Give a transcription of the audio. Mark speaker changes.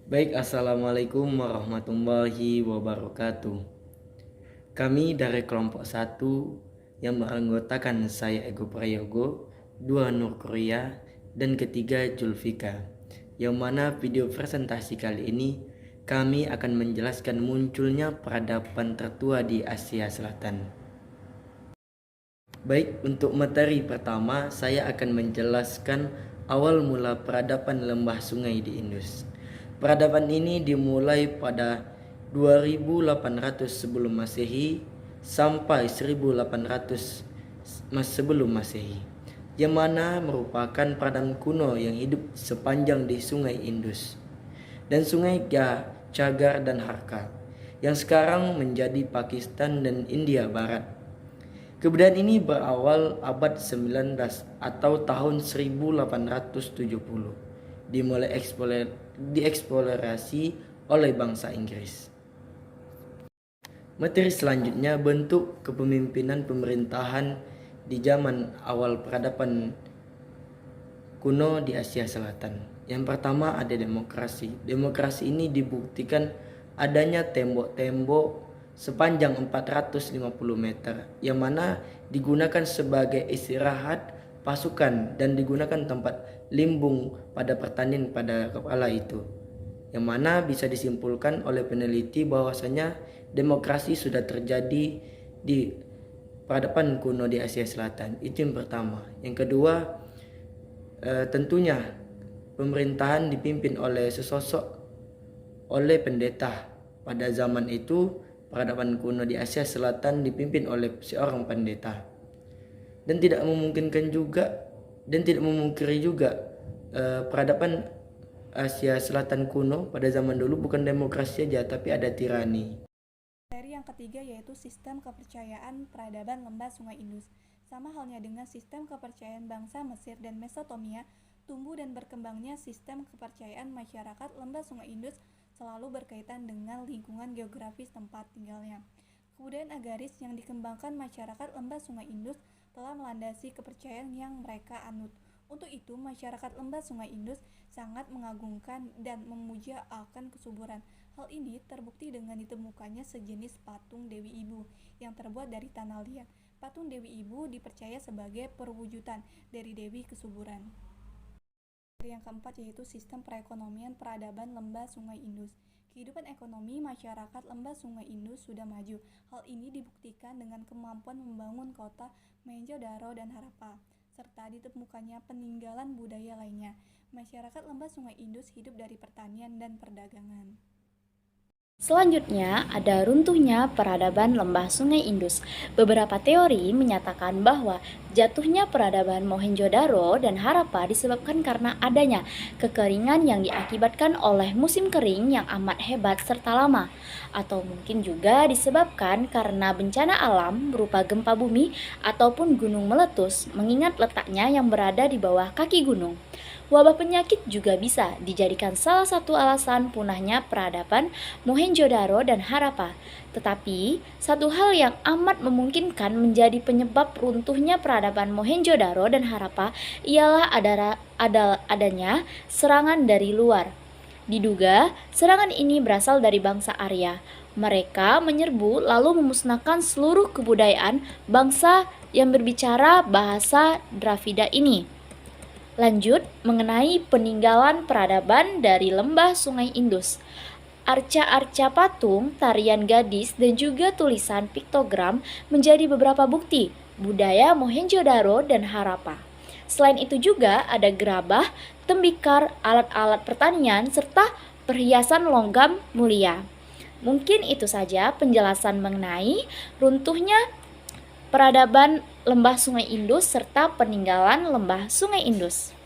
Speaker 1: Baik, Assalamualaikum warahmatullahi wabarakatuh. Kami dari kelompok 1 yang beranggotakan saya Ego Prayogo, 2 Nur Korea, dan ketiga Julfika. Yang mana video presentasi kali ini kami akan menjelaskan munculnya peradaban tertua di Asia Selatan. Baik, untuk materi pertama saya akan menjelaskan awal mula peradaban lembah sungai di Indus. Peradaban ini dimulai pada 2800 sebelum Masehi sampai 1800 sebelum Masehi, yang mana merupakan peradaban kuno yang hidup sepanjang di Sungai Indus dan Sungai Chaggar dan Harka, yang sekarang menjadi Pakistan dan India Barat. Kebudayaan ini berawal abad 19 atau tahun 1870, dimulai dieksplorasi oleh bangsa Inggris. Materi selanjutnya bentuk kepemimpinan pemerintahan di zaman awal peradaban kuno di Asia Selatan. Yang pertama ada demokrasi. Demokrasi ini dibuktikan adanya tembok-tembok sepanjang 450 meter yang mana digunakan sebagai istirahat pasukan dan digunakan tempat limbung pada pertanian pada kepala itu, yang mana bisa disimpulkan oleh peneliti bahwasanya demokrasi sudah terjadi di peradaban kuno di Asia Selatan. Itu yang pertama. Yang kedua, tentunya pemerintahan dipimpin oleh oleh pendeta. Pada zaman itu peradaban kuno di Asia Selatan dipimpin oleh seorang pendeta, dan tidak memungkiri juga peradaban Asia Selatan kuno pada zaman dulu bukan demokrasi saja tapi ada tirani.
Speaker 2: Materi yang ketiga yaitu sistem kepercayaan peradaban lembah Sungai Indus. Sama halnya dengan sistem kepercayaan bangsa Mesir dan Mesopotamia, tumbuh dan berkembangnya sistem kepercayaan masyarakat lembah Sungai Indus selalu berkaitan dengan lingkungan geografis tempat tinggalnya. Kebudayaan agaris yang dikembangkan masyarakat lembah Sungai Indus telah melandasi kepercayaan yang mereka anut. Untuk itu, masyarakat lembah Sungai Indus sangat mengagungkan dan memuja akan kesuburan. Hal ini terbukti dengan ditemukannya sejenis patung Dewi Ibu yang terbuat dari tanah liat. Patung Dewi Ibu dipercaya sebagai perwujudan dari Dewi Kesuburan. Yang keempat yaitu sistem perekonomian peradaban lembah Sungai Indus. Kehidupan ekonomi masyarakat lembah Sungai Indus sudah maju. Hal ini dibuktikan dengan kemampuan membangun kota Mohenjo-daro dan Harappa, serta ditemukannya peninggalan budaya lainnya. Masyarakat lembah Sungai Indus hidup dari pertanian dan perdagangan.
Speaker 3: Selanjutnya, ada runtuhnya peradaban lembah Sungai Indus. Beberapa teori menyatakan bahwa jatuhnya peradaban Mohenjo-daro dan Harappa disebabkan karena adanya kekeringan yang diakibatkan oleh musim kering yang amat hebat serta lama, atau mungkin juga disebabkan karena bencana alam berupa gempa bumi ataupun gunung meletus, mengingat letaknya yang berada di bawah kaki gunung. Wabah penyakit juga bisa dijadikan salah satu alasan punahnya peradaban Mohenjo-daro dan Harappa. Tetapi, satu hal yang amat memungkinkan menjadi penyebab runtuhnya peradaban Mohenjo-daro dan Harappa ialah adanya serangan dari luar. Diduga, serangan ini berasal dari bangsa Arya. Mereka menyerbu lalu memusnahkan seluruh kebudayaan bangsa yang berbicara bahasa Dravida ini. Lanjut, mengenai peninggalan peradaban dari lembah Sungai Indus. Arca-arca patung, tarian gadis, dan juga tulisan piktogram menjadi beberapa bukti budaya Mohenjo-daro dan Harappa. Selain itu juga ada gerabah, tembikar, alat-alat pertanian, serta perhiasan logam mulia. Mungkin itu saja penjelasan mengenai runtuhnya peradaban lembah Sungai Indus serta peninggalan lembah Sungai Indus.